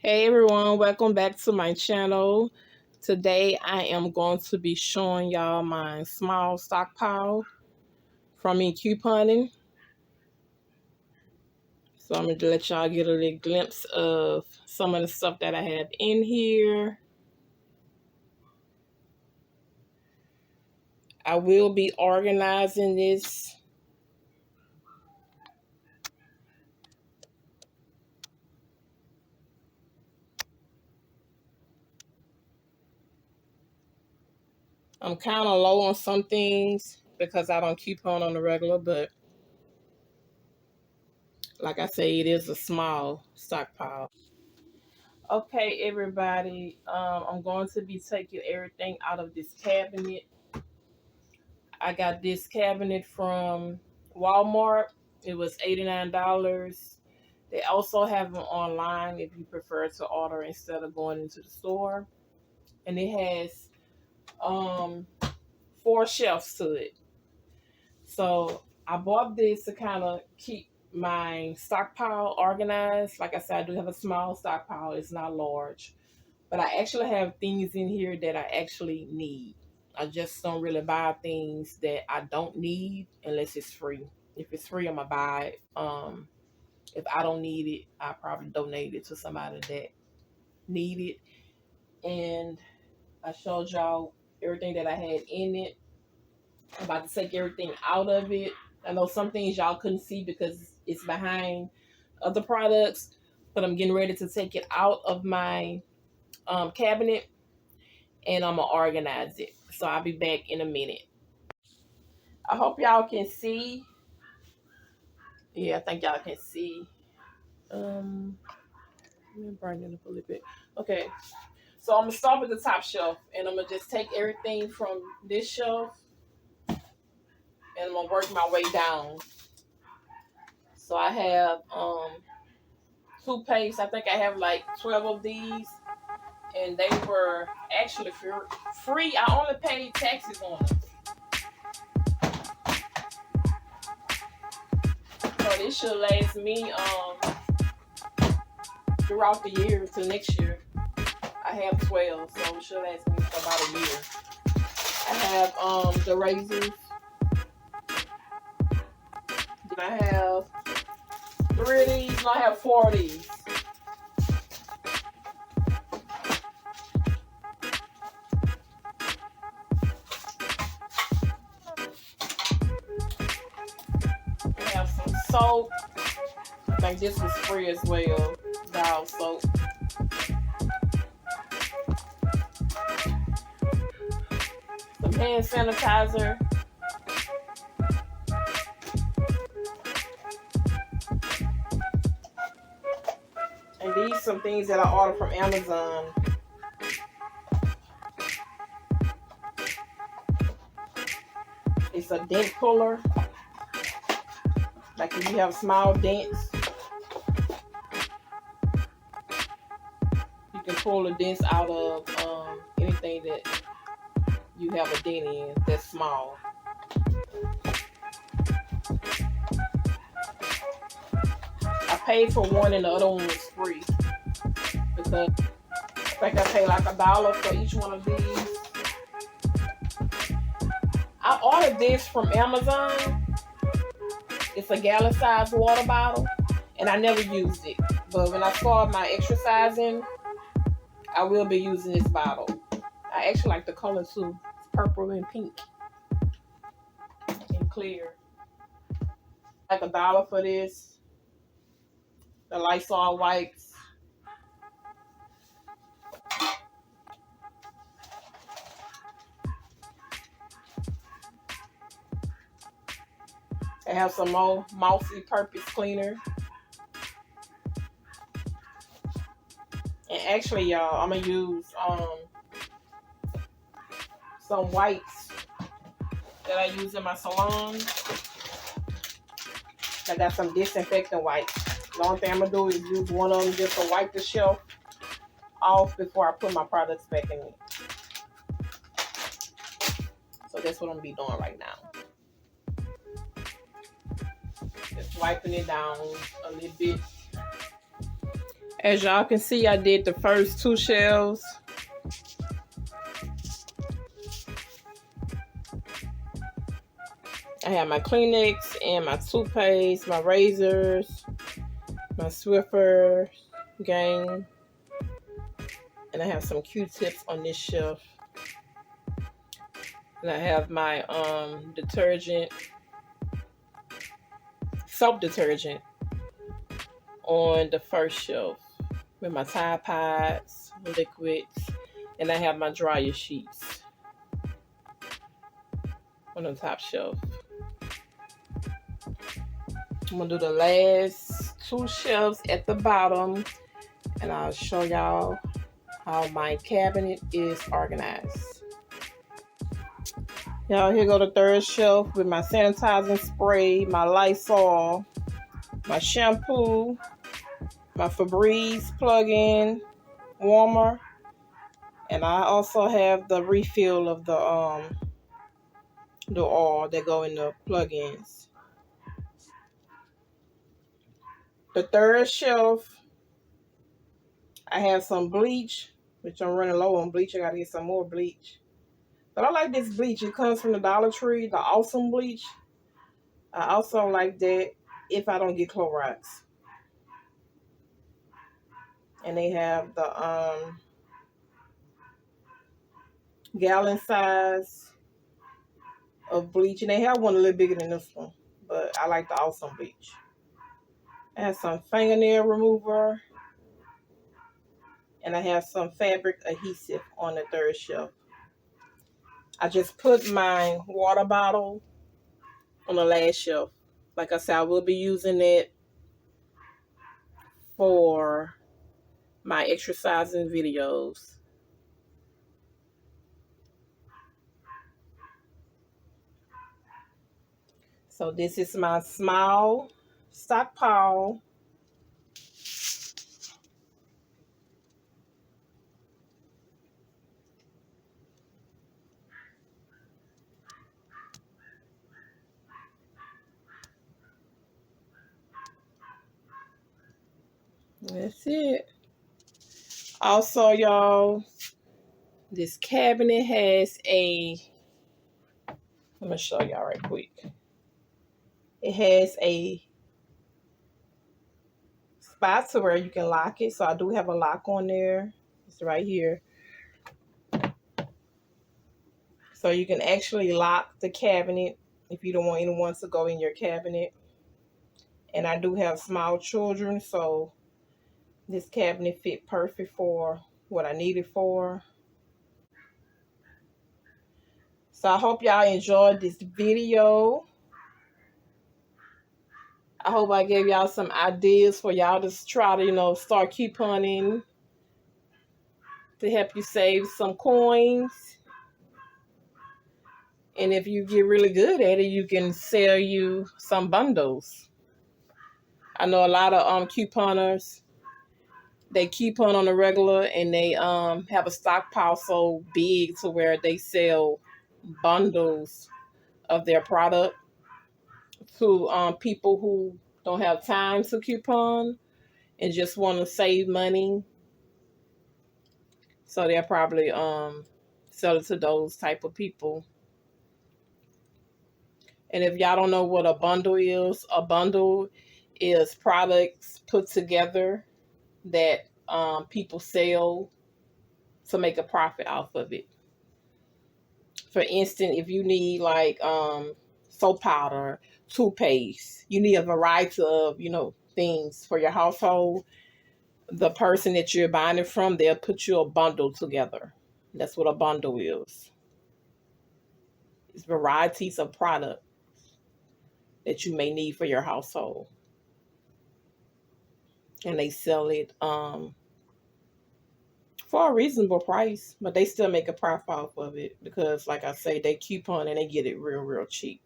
Hey everyone, welcome back to my channel. Today I am going to be showing y'all my small stockpile from me couponing. So I'm going to let y'all get a little glimpse of some of the stuff that I have in here. I will be organizing this. I'm kind of low on some things because I don't coupon on the regular, but like I say, it is a small stockpile. Okay, everybody, I'm going to be taking everything out of this cabinet. I got this cabinet from Walmart. It was $89. They also have them online if you prefer to order instead of going into the store. And it has um 4 shelves to it. So I bought this to kind of keep my stockpile organized. Like I said, I do have a small stockpile. It's not large. But I actually have things in here that I actually need. I just don't really buy things that I don't need unless it's free. If it's free, I'm gonna buy it. If I don't need it, I probably donate it to somebody that need it. And I showed y'all everything that I had in it. I'm about to take everything out of it. I know some things y'all couldn't see because it's behind other products, but I'm getting ready to take it out of my cabinet and I'm gonna organize it. So I'll be back in a minute. I hope y'all can see. Yeah, I think y'all can see. Let me bring it up a little bit. Okay, so I'm gonna start with the top shelf, and I'm gonna just take everything from this shelf, and I'm gonna work my way down. So I have toothpaste. I think I have like 12 of these, and they were actually free. I only paid taxes on them. So this should last me throughout the year to next year. I have 12, so it should last me for about a year. I have the razors. Then I have 3 of these, and I have 4 of these. I have some soap. I think this was free as well. Dial soap. Some hand sanitizer. And these some things that I ordered from Amazon. It's a dent puller. Like if you have small dents, you can pull the dents out of anything that you have a dent in that's small. I paid for one and the other one was free because I think I paid like $1 for each one of these. I ordered this from Amazon. It's a gallon size water bottle, and I never used it. But when I start my exercising, I will be using this bottle. I actually like the color too. It's purple and pink and clear. Like $1 for this. The Lysol wipes. I have some more multi-purpose cleaner. And actually, y'all, I'm gonna use some wipes that I use in my salon. I got some disinfectant wipes. The only thing I'm gonna do is use one of them just to wipe the shelf off before I put my products back in it. So that's what I'm gonna be doing right now. Just wiping it down a little bit. As y'all can see, I did the first 2 shelves. I have my Kleenex and my toothpaste, my razors, my Swiffer gang, and I have some Q-tips on this shelf. And I have my detergent, soap detergent on the first shelf with my Tide Pods, liquids, and I have my dryer sheets on the top shelf. I'm gonna do the last 2 shelves at the bottom, and I'll show y'all how my cabinet is organized. Y'all, here go the third shelf with my sanitizing spray, my Lysol, my shampoo, my Febreze plug-in warmer, and I also have the refill of the oil that go in the plug-ins. The third shelf, I have some bleach, which I'm running low on bleach. I gotta get some more bleach. But I like this bleach. It comes from the Dollar Tree, the Awesome Bleach. I also like that if I don't get Clorox. And they have the gallon size of bleach. And they have one a little bigger than this one. But I like the Awesome Bleach. I have some fingernail remover. And I have some fabric adhesive on the third shelf. I just put my water bottle on the last shelf. Like I said, I will be using it for my exercising videos. So this is my small stockpile. That's it. Also, y'all, this cabinet has I'm gonna show y'all right quick. It has a spot to where you can lock it. So I do have a lock on there. It's right here. So you can actually lock the cabinet if you don't want anyone to go in your cabinet. And I do have small children, so this cabinet fit perfect for what I need it for. So I hope y'all enjoyed this video. I hope I gave y'all some ideas for y'all to try to, start couponing to help you save some coins. And if you get really good at it, you can sell you some bundles. I know a lot of couponers, they coupon on the regular and they have a stockpile so big to where they sell bundles of their product to people who don't have time to coupon and just want to save money. So they'll probably sell it to those type of people. And if y'all don't know what a bundle is products put together that people sell to make a profit off of it. For instance, if you need like soap powder, toothpaste, you need a variety of, things for your household. The person that you're buying it from, they'll put you a bundle together. That's what a bundle is. It's varieties of product that you may need for your household. And they sell it for a reasonable price, but they still make a profit off of it because, like I say, they coupon and they get it real, real cheap.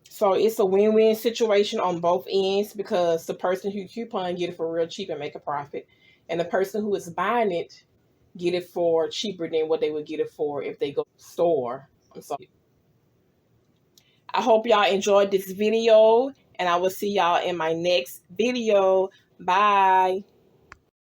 So it's a win-win situation on both ends because the person who coupon get it for real cheap and make a profit, and the person who is buying it get it for cheaper than what they would get it for if they go to the store. I'm sorry. I hope y'all enjoyed this video, and I will see y'all in my next video. Bye.